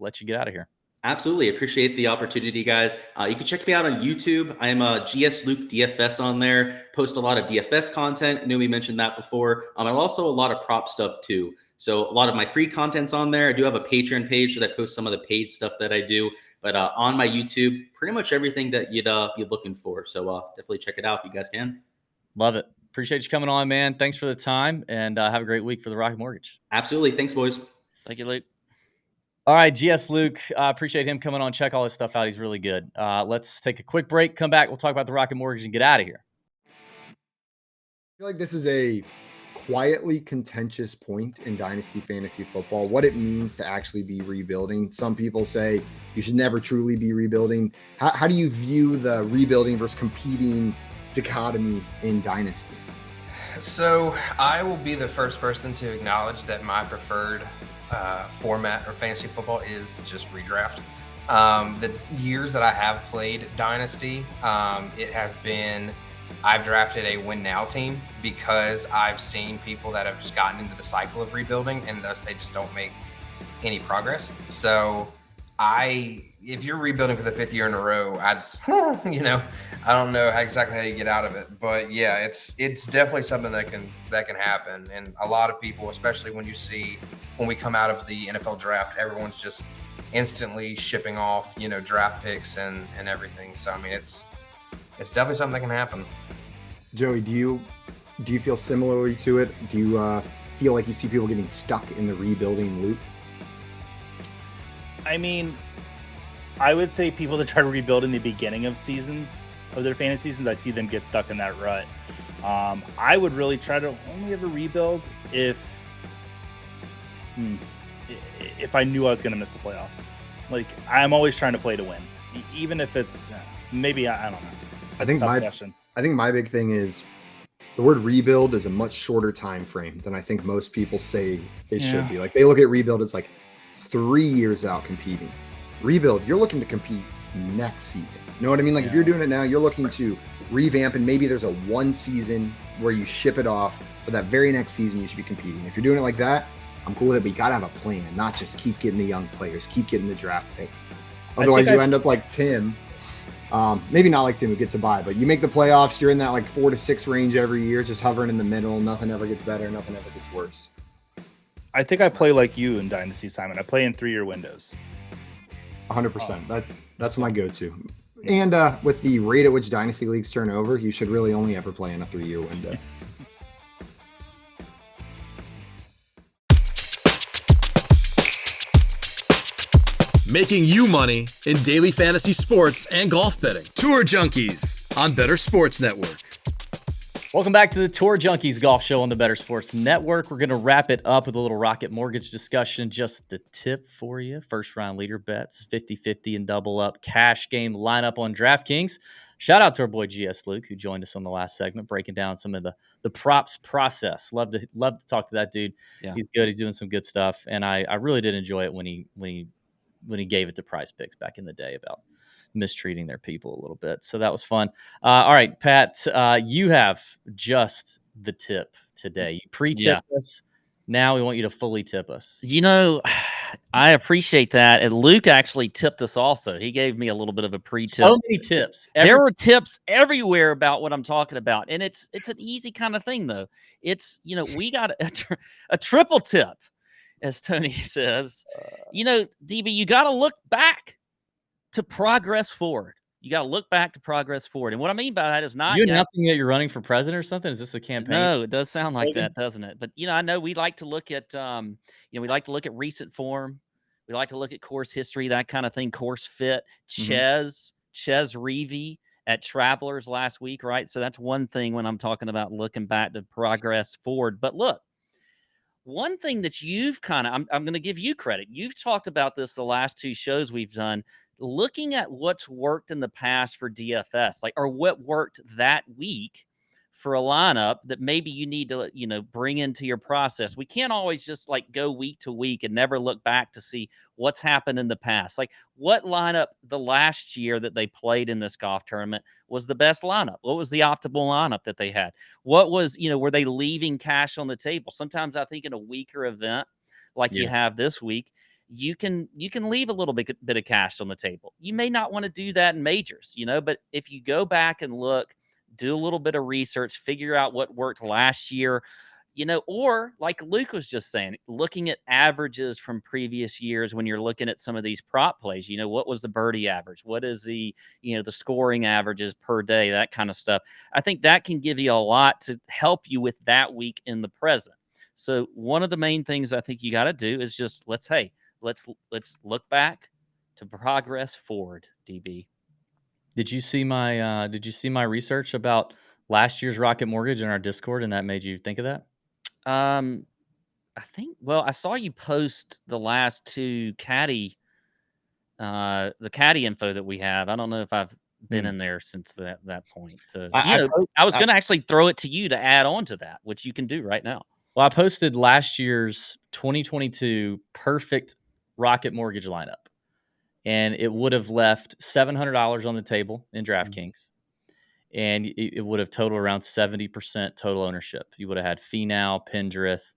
let you get out of here. Absolutely. Appreciate the opportunity, guys. You can check me out on YouTube. I am GS Luke DFS on there. Post a lot of DFS content. I knew we mentioned that before. And also a lot of prop stuff too. So a lot of my free content's on there. I do have a Patreon page that I post some of the paid stuff that I do. But on my YouTube, pretty much everything that you'd be looking for. So definitely check it out if you guys can. Love it. Appreciate you coming on, man. Thanks for the time, and have a great week for the Rocket Mortgage. Absolutely. Thanks, boys. Thank you, Luke. All right, GS Luke, appreciate him coming on. Check all his stuff out. He's really good. Let's take a quick break. Come back. We'll talk about the Rocket Mortgage and get out of here. I feel like this is a quietly contentious point in Dynasty Fantasy Football, what it means to actually be rebuilding. Some people say you should never truly be rebuilding. How do you view the rebuilding versus competing dichotomy in Dynasty? So I will be the first person to acknowledge that my preferred format of fantasy football is just redraft. The years that I have played Dynasty, it has been, I've drafted a win now team because I've seen people that have just gotten into the cycle of rebuilding and thus they just don't make any progress. So if you're rebuilding for the 5th year in a row, I just, I don't know exactly how you get out of it, but yeah, it's definitely something that can happen. And a lot of people, especially when we come out of the NFL draft, everyone's just instantly shipping off, draft picks and everything. So, I mean, it's definitely something that can happen. Joey, do you feel similarly to it? Do you feel like you see people getting stuck in the rebuilding loop? I mean, I would say people that try to rebuild in the beginning of seasons, of their fantasy seasons, I see them get stuck in that rut. I would really try to only ever rebuild if I knew I was going to miss the playoffs. Like, I'm always trying to play to win, even if it's maybe I don't know. I think my big thing is the word rebuild is a much shorter time frame than I think most people say it should be. Like, they look at rebuild as like 3 years out competing. Rebuild, you're looking to compete next season. You know what I mean? Like, if you're doing it now, you're looking to revamp, and maybe there's a 1 season where you ship it off, but that very next season you should be competing. If you're doing it like that, I'm cool with it, but you gotta have a plan, not just keep getting the young players, keep getting the draft picks. Otherwise you end up like Tim. Maybe not like Tim who gets a bye, but you make the playoffs, you're in that like 4 to 6 range every year, just hovering in the middle. Nothing ever gets better, nothing ever gets worse. I think I play like you in Dynasty, Simon. I play in 3-year windows. 100%. That's my go-to. And with the rate at which Dynasty leagues turn over, you should really only ever play in a 3-year window. Making you money in daily fantasy sports and golf betting. Tour Junkies on Better Sports Network. Welcome back to the Tour Junkies Golf Show on the Better Sports Network. We're going to wrap it up with a little Rocket Mortgage discussion. Just the tip for you. First round leader bets, 50-50 and double up. Cash game lineup on DraftKings. Shout out to our boy GS Luke, who joined us on the last segment, breaking down some of the props process. Love to talk to that dude. Yeah. He's good. He's doing some good stuff. And I really did enjoy it when he gave it to Prize Picks back in the day about mistreating their people a little bit. So that was fun. All right, Pat, you have just the tip today. You pre-tipped us. Now we want you to fully tip us. I appreciate that. And Luke actually tipped us also. He gave me a little bit of a pre-tip. So many tips. There were tips everywhere about what I'm talking about. And it's an easy kind of thing, though. It's, we got a triple tip, as Tony says. DB, you got to look back to progress forward. You got to look back to progress forward. And what I mean by that is not you announcing that you're running for president or something. Is this a campaign? No, it does sound like that, doesn't it? But I know we like to look at we like to look at recent form. We like to look at course history, that kind of thing. Course fit. Ches Reavy at Travelers last week, right? So that's one thing when I'm talking about looking back to progress forward. But look, one thing that you've I'm going to give you credit. You've talked about this the last 2 shows we've done, looking at what's worked in the past for DFS, or what worked that week for a lineup that maybe you need to, bring into your process. We can't always just go week to week and never look back to see what's happened in the past. What lineup the last year that they played in this golf tournament was the best lineup? What was the optimal lineup that they had? What was, were they leaving cash on the table? Sometimes I think in a weaker event like you have this week, you can leave a little bit of cash on the table. You may not want to do that in majors, but if you go back and look, do a little bit of research, figure out what worked last year, or like Luke was just saying, looking at averages from previous years when you're looking at some of these prop plays, what was the birdie average? What is the scoring averages per day, that kind of stuff. I think that can give you a lot to help you with that week in the present. So one of the main things I think you got to do is just let's look back to progress forward, DB. Did you see my research about last year's Rocket Mortgage in our Discord, and that made you think of that? I saw you post the last 2 caddy, the caddy info that we have. I don't know if I've been in there since that point. So I was going to actually throw it to you to add on to that, which you can do right now. Well, I posted last year's 2022 perfect Rocket Mortgage lineup. And it would have left $700 on the table in DraftKings. And it would have totaled around 70% total ownership. You would have had Finau, Pendrith,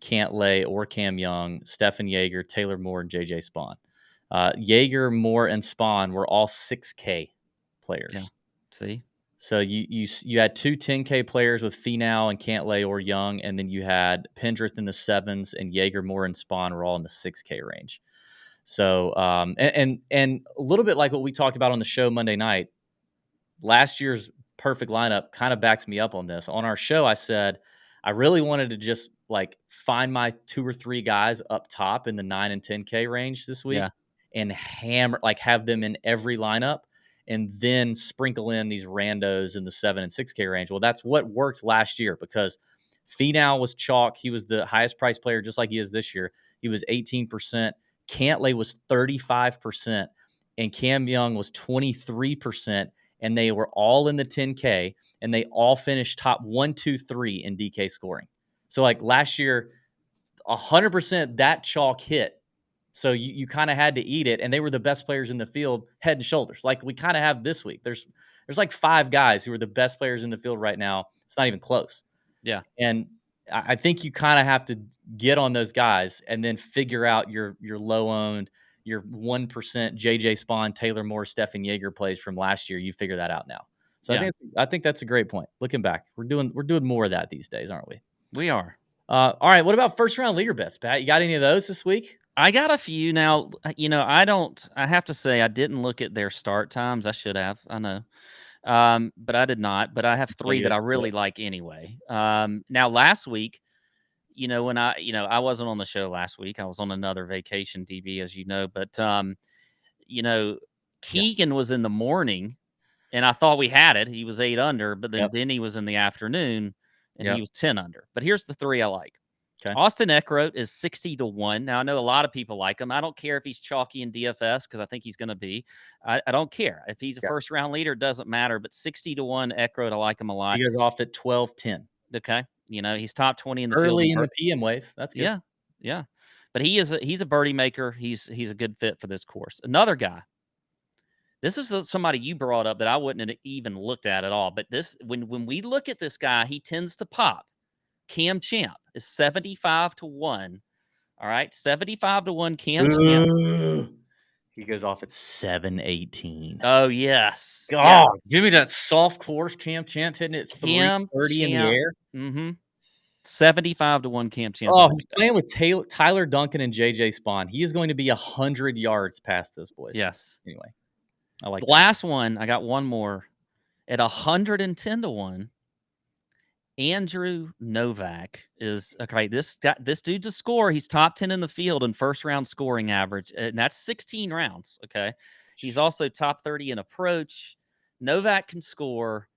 Cantlay, or Cam Young, Stefan Jaeger, Taylor Moore, and JJ Spawn. Jaeger, Moore, and Spawn were all 6K players. Yeah. See? So you had 2 10K players with Finau and Cantlay or Young, and then you had Pendrith in the 7s, and Jaeger, Moore, and Spawn were all in the 6K range. So, and a little bit like what we talked about on the show Monday night, last year's perfect lineup kind of backs me up on this. On our show, I said I really wanted to just find my 2 or 3 guys up top in the 9 and 10K range this week and hammer, have them in every lineup and then sprinkle in these randos in the 7 and 6K range. Well, that's what worked last year because Finau was chalk. He was the highest priced player, just like he is this year. He was 18%. Cantlay was 35%, and Cam Young was 23%, and they were all in the 10K, and they all finished top 1, 2, 3 in DK scoring. So, last year, 100% that chalk hit. So you kind of had to eat it, and they were the best players in the field, head and shoulders. We kind of have this week. There's 5 guys who are the best players in the field right now. It's not even close. Yeah, and I think you kind of have to get on those guys and then figure out your low owned, your 1% JJ Spawn, Taylor Moore, Stefan Jaeger plays from last year. You figure that out now. So I think that's a great point. Looking back, we're doing more of that these days, aren't we? We are. All right. What about first round leader bets, Pat? You got any of those this week? I got a few now. I have to say I didn't look at their start times. I should have. I know. But I did not. But I have 3 that I really like anyway. Now last week, when I wasn't on the show last week. I was on another vacation, DB, as you know. But Keegan was in the morning, and I thought we had it. He was 8 under, but then Denny was in the afternoon, and he was 10 under. But here's the 3 I like. Okay. Austin Eckroat is 60-1. Now I know a lot of people like him. I don't care if he's chalky in DFS because I think he's going to be. I don't care if he's a first round leader. It doesn't matter. But 60-1 Eckroat, I like him a lot. He goes off at 12-10. Okay, he's top 20 in the early field in the PM wave. That's good. Yeah. But he's a birdie maker. He's a good fit for this course. Another guy This is somebody you brought up that I wouldn't have even looked at all. But this, when we look at this guy, he tends to pop. Cam Champ is 75-1. All right, 75-1 Cam Champ. He goes off at 718. Oh, yes. God, give me that soft course Cam Champ hitting it Cam 330 in the air. Mm-hmm. 75-1 Cam Champ. Oh, he's playing with Tyler Duncan and JJ Spawn. He is going to be 100 yards past those boys. Yes. Anyway, I like the last one. I got one more at 110-1. Andrew Novak is okay. This dude's a scorer. He's top 10 in the field in first round scoring average, and that's 16 rounds. Okay, he's also top 30 in approach. Novak can score.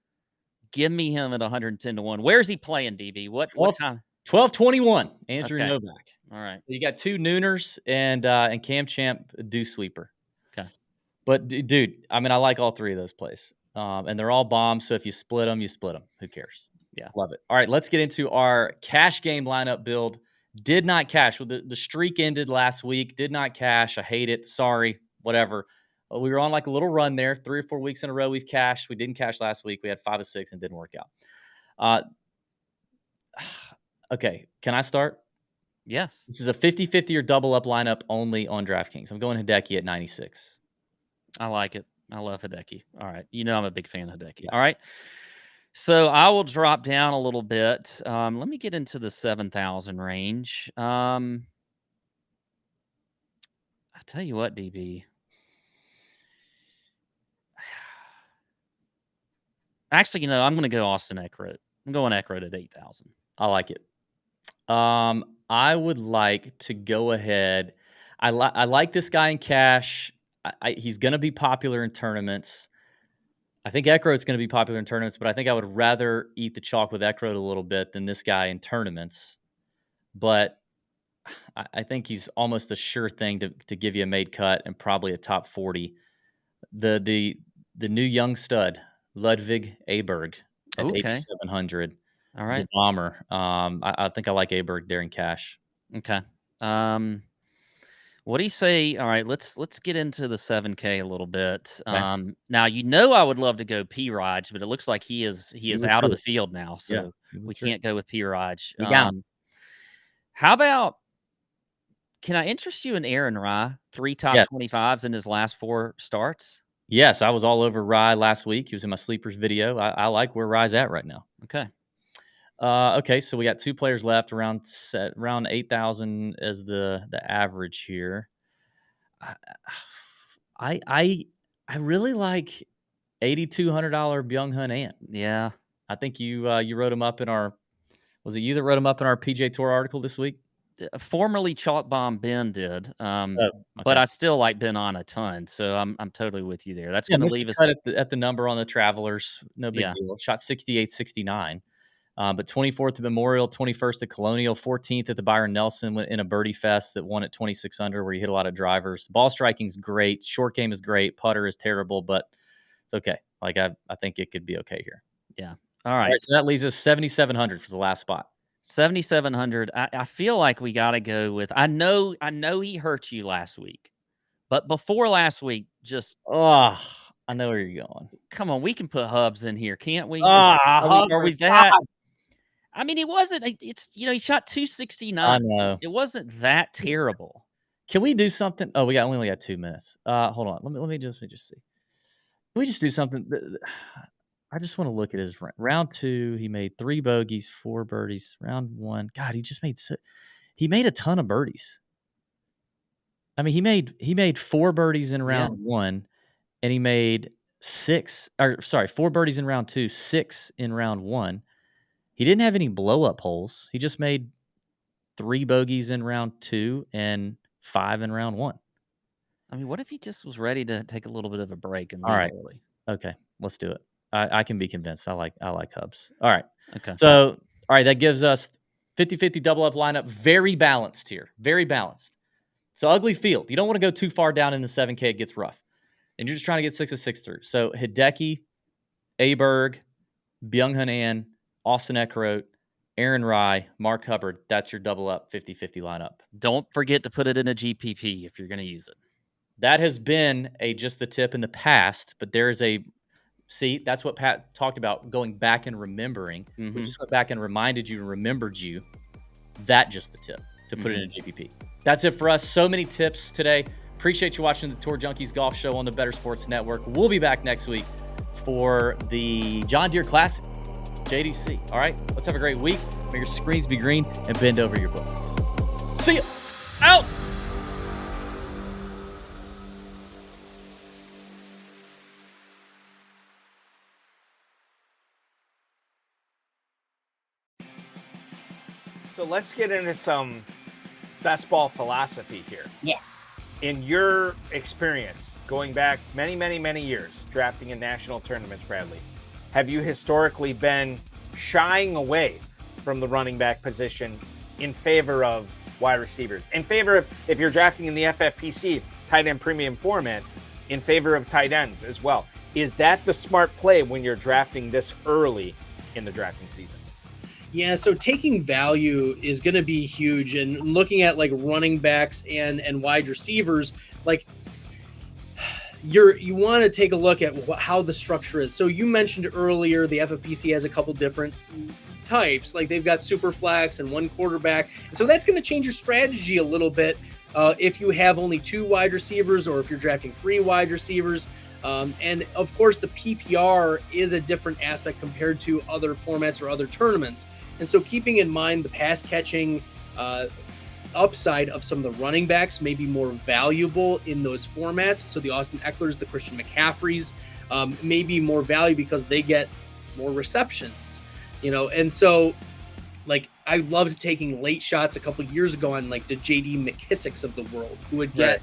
Give me him at 110-1. Where's he playing, DB? What time? 12:21. Andrew Novak. All right. You got two Nooners and Cam Champ Dew Sweeper. Okay. But dude, I mean, I like all three of those plays, and they're all bombs. So if you split them, you split them. Who cares? Yeah. Love it. All right, let's get into our cash game lineup build. Did not cash. Well, the streak ended last week. Did not cash. I hate it. Sorry. Whatever. We were on like a little run there. 3 or 4 weeks in a row we've cashed. We didn't cash last week. We had 5 of 6 and didn't work out. Okay. Can I start? Yes. This is a 50-50 or double up lineup only on DraftKings. I'm going Hideki at 96. I like it. I love Hideki. All right. You know I'm a big fan of Hideki. All right. So I will drop down a little bit. Let me get into the 7,000 range. I tell you what, DB. Actually, I'm going to go Austin Eckroat. I'm going Eckroat at 8,000. I like it. I would like to go ahead. I like this guy in cash. He's going to be popular in tournaments. I think Eckroat's going to be popular in tournaments, but I think I would rather eat the chalk with Eckroat a little bit than this guy in tournaments. But I think he's almost a sure thing to give you a made cut and probably a top 40. The new young stud, Ludwig Aberg at 8,700. All right. The bomber. I think I like Aberg there in cash. Okay. What do you say? All right, let's get into the 7K a little bit. Okay. Now I would love to go P Raj, but it looks like he is out of the field now, so we can't go with P Raj. How about? Can I interest you in Aaron Rye? 3 top 25s in his last 4 starts. Yes, I was all over Rye last week. He was in my sleepers video. I like where Rye's at right now. Okay. Okay, so we got 2 players left, around 8,000 as the average here. I really like $8,200 Byung-Hun An. Yeah, I think you wrote him up in our. Was it you that wrote him up in our PJ Tour article this week? Formerly Chalk Bomb Ben did, but I still like Ben on a ton, so I'm totally with you there. That's going to leave us at the number on the Travelers. No big deal. Shot 68-69. But 24th at Memorial, 21st at Colonial, 14th at the Byron Nelson in a birdie fest that won at 26 under where you hit a lot of drivers. Ball striking's great. Short game is great. Putter is terrible, but it's okay. Like I think it could be okay here. Yeah. All right. So that leaves us 7,700 for the last spot. 7,700. I feel like we got to go with. I know he hurt you last week, but before last week, I know where you're going. Come on, we can put Hubs in here, can't we? Are we that? I mean, it wasn't. It's he shot 269. I know. It wasn't that terrible. Can we do something? Oh, we only got 2 minutes. Hold on. Let me just see. Can we just do something? I just want to look at his round 2. He made 3 bogeys, 4 birdies. Round 1, God, he made a ton of birdies. I mean, he made 4 birdies in round 1, and he made 4 birdies in round 2, 6 in round 1. He didn't have any blow up holes. He just made 3 bogeys in round 2 and 5 in round 1. I mean, what if he just was ready to take a little bit of a break and all right, early? Okay, let's do it. I can be convinced. I like Hubs. All right. Okay. So, all right, that gives us 50-50 double up lineup. Very balanced here. Very balanced. It's an ugly field. You don't want to go too far down in the 7K. It gets rough. And you're just trying to get 6 of 6 through. So, Hideki, Aberg, Byung-Hun An, Austin Eckroat, Aaron Rye, Mark Hubbard. That's your double up 50-50 lineup. Don't forget to put it in a GPP if you're going to use it. That has been just the tip in the past, but there's that's what Pat talked about, going back and remembering. We just went back and reminded you and remembered you. That just the tip to put it in a GPP. That's it for us. So many tips today. Appreciate you watching the Tour Junkies Golf Show on the Better Sports Network. We'll be back next week for the John Deere Classic, JDC. All right, let's have a great week. May your screens be green and bend over your books. See ya. Out. So let's get into some best ball philosophy here. Yeah. In your experience, going back many, many, many years, drafting in national tournaments, Bradley, have you historically been shying away from the running back position in favor of wide receivers? In favor of, if you're drafting in the FFPC tight end premium format, in favor of tight ends as well. Is that the smart play when you're drafting this early in the drafting season? Yeah, so taking value is going to be huge, and looking at like running backs and wide receivers, like you want to take a look at how the structure is. So you mentioned earlier the FFPC has a couple different types, like they've got super flex and one quarterback, and so that's going to change your strategy a little bit if you have only 2 wide receivers or if you're drafting 3 wide receivers. And of course, the PPR is a different aspect compared to other formats or other tournaments. And so keeping in mind the pass catching upside of some of the running backs may be more valuable in those formats. So the Austin Ecklers, the Christian McCaffreys may be more value because they get more receptions, and so like I loved taking late shots a couple years ago on like the JD McKissicks of the world, who would get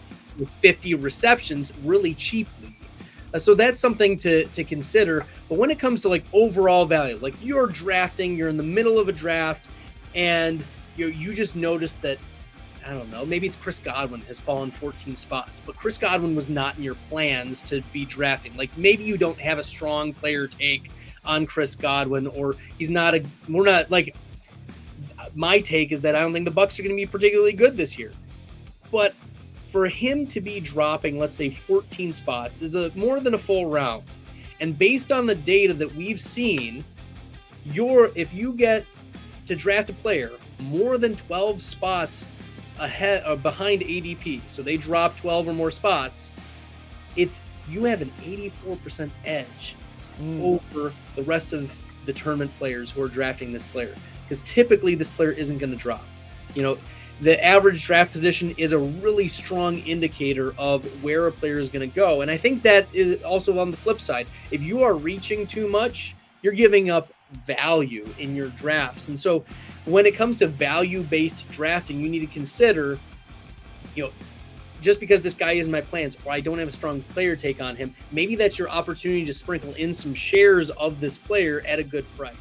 50 receptions really cheaply. So that's something to consider. But when it comes to like overall value, like you're in the middle of a draft and you just notice that, I don't know, maybe it's Chris Godwin has fallen 14 spots, but Chris Godwin was not in your plans to be drafting. Like maybe you don't have a strong player take on Chris Godwin, or my take is that I don't think the Bucs are going to be particularly good this year. But for him to be dropping, let's say 14 spots is more than a full round. And based on the data that we've seen, if you get to draft a player more than 12 spots ahead or behind ADP, so they drop 12 or more spots, you have an 84% edge over the rest of the tournament players who are drafting this player, because typically this player isn't going to drop. The average draft position is a really strong indicator of where a player is going to go. And I think that is also on the flip side. If you are reaching too much, you're giving up value in your drafts. And so when it comes to value-based drafting, you need to consider, just because this guy isn't my plans or I don't have a strong player take on him, maybe that's your opportunity to sprinkle in some shares of this player at a good price.